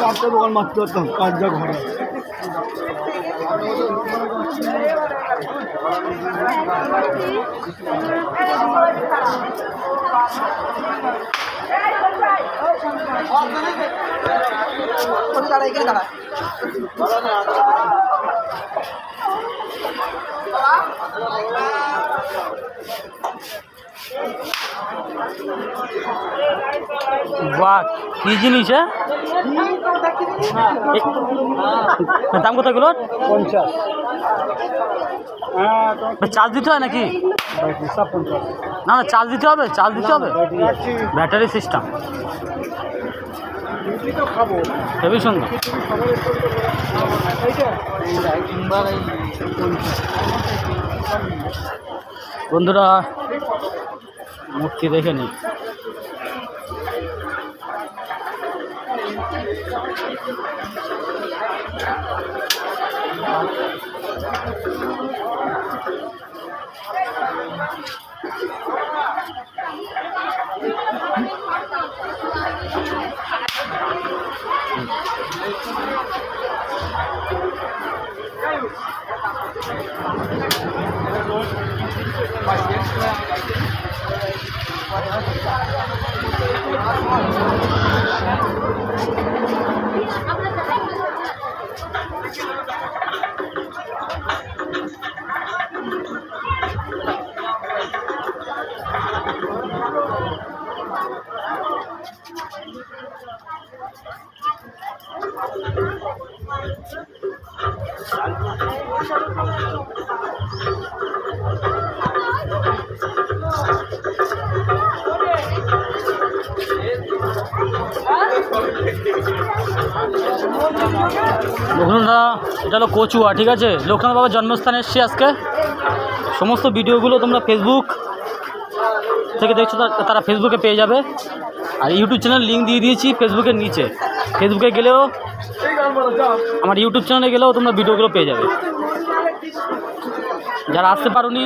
চারটে দোকান মারতে পারতাম 5 যা ঘরে। বাহ, কি জিনিস? দাম কত এগুলো? 50। চার্জ দিতে হয় নাকি? না না, চার্জ দিতে হবে, চার্জ দিতে হবে। ব্যাটারি সিস্টেম, হেবি সুন্দর। বন্ধুরা মূর্তি দেখে নি। বন্ধুরা এটা হলো কচুয়া, ঠিক আছে? লোকনাথ বাবার জন্মস্থানে এসছি আজকে। সমস্ত ভিডিওগুলো তোমরা ফেসবুক থেকে দেখছো, তারা ফেসবুকে পেয়ে যাবে। আর ইউটিউব চ্যানেল লিঙ্ক দিয়ে দিয়েছি ফেসবুকের নিচে। ফেসবুকে গেলেও, আমার ইউটিউব চ্যানেলে গেলেও তোমরা ভিডিওগুলো পেয়ে যাবে। যারা আসতে পারোনি,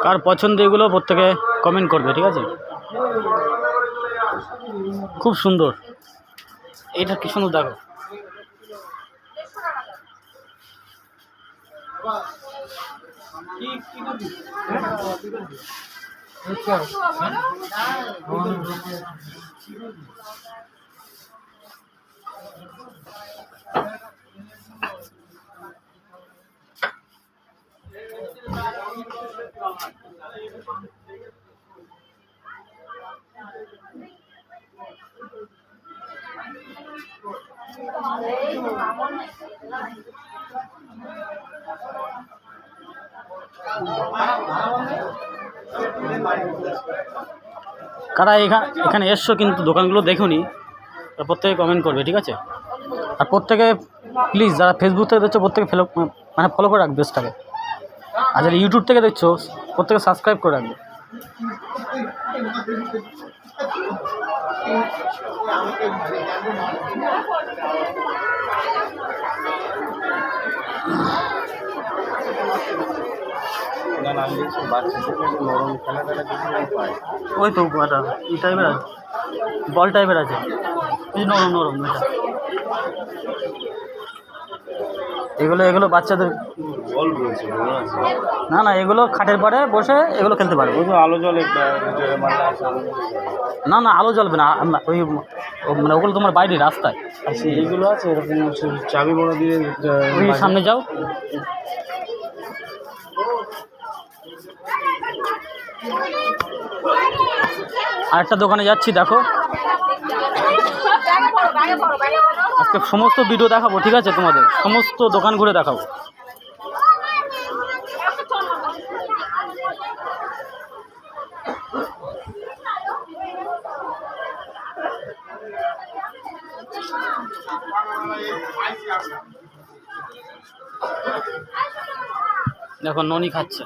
কার পছন্দ এগুলো প্রত্যেকে কমেন্ট করবে, ঠিক আছে? খুব সুন্দর, এটা কি সুন্দর দেখো। কারা এখানে এসছো কিন্তু দোকানগুলো দেখোনি, প্রত্যেকে কমেন্ট করবে, ঠিক আছে? আর প্রত্যেকে প্লিজ যারা ফেসবুক থেকে দেখছো প্রত্যেকে ফলো করে রাখবে পেজটাকে। আর যারা ইউটিউব থেকে দেখছো প্রত্যেকে সাবস্ক্রাইব করে রাখবে। ওই তো ই টাইপের আছে, বল টাইপের আছে, নরম নরম। এটা এগুলো বাচ্চাদের বল বলছে না, না এগুলো খাটের পরে বসে এগুলো খেলতে পারবে। আলো জ্বলে না, না আলো জ্বলবে না, ওই মানে ওগুলো তোমার বাইরে রাস্তায়। আচ্ছা এইগুলো আছে এরকম চাবি বড় দিয়ে ওই সামনে যাও। আরেকটা দোকানে যাচ্ছি, দেখো আজকে সমস্ত ভিডিও দেখাবো, ঠিক আছে, তোমাদের সমস্ত দোকান ঘুরে দেখাবো। দেখো ননি খাচ্ছে,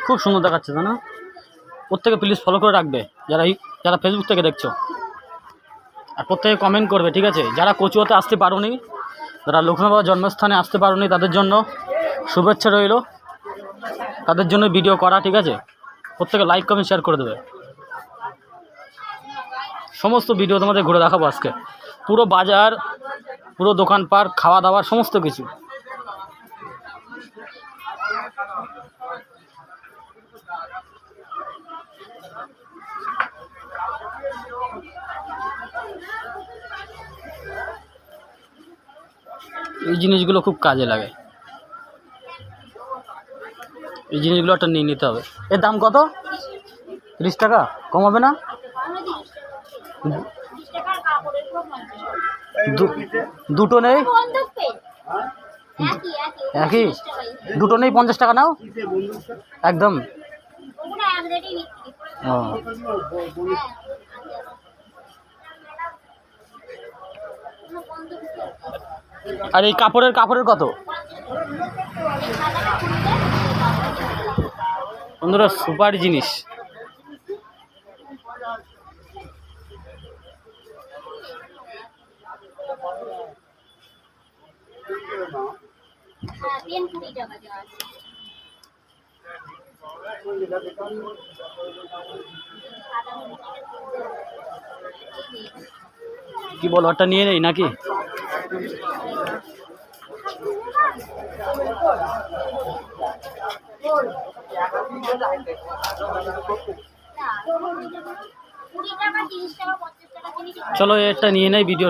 খুব সুন্দর দেখাচ্ছে, তাই না? প্রত্যেকে প্লিজ ফলো করে রাখবে, যারা ফেসবুক থেকে দেখছো, আর প্রত্যেকে কমেন্ট করবে, ঠিক আছে? যারা কচুয়াতে আসতে পারোনি, যারা লক্ষ্মণ বাবার জন্মস্থানে আসতে পারোনি, তাদের জন্য শুভেচ্ছা রইল, তাদের জন্য ভিডিও করা, ঠিক আছে? প্রত্যেকে লাইক কমেন্ট শেয়ার করে দেবে। সমস্ত ভিডিও তোমাদের ঘুরে দেখাবো আজকে, পুরো বাজার, পুরো দোকানপাট, খাওয়া দাওয়ার সমস্ত কিছু। এই জিনিসগুলো খুব কাজে লাগে, এই জিনিসগুলো একটা নিয়ে নিতে হবে। এর দাম কত? 30 টাকা, কম হবে না? দুটো নেই, একই দুটো নেই, 50 টাকা নাও একদম। ও আর এই কাপড়ের কত? বন্ধুরা সুপার জিনিস। কি বল, ওটা নিয়ে নেই নাকি? চলো এটা নিয়ে নেই, ভিডিও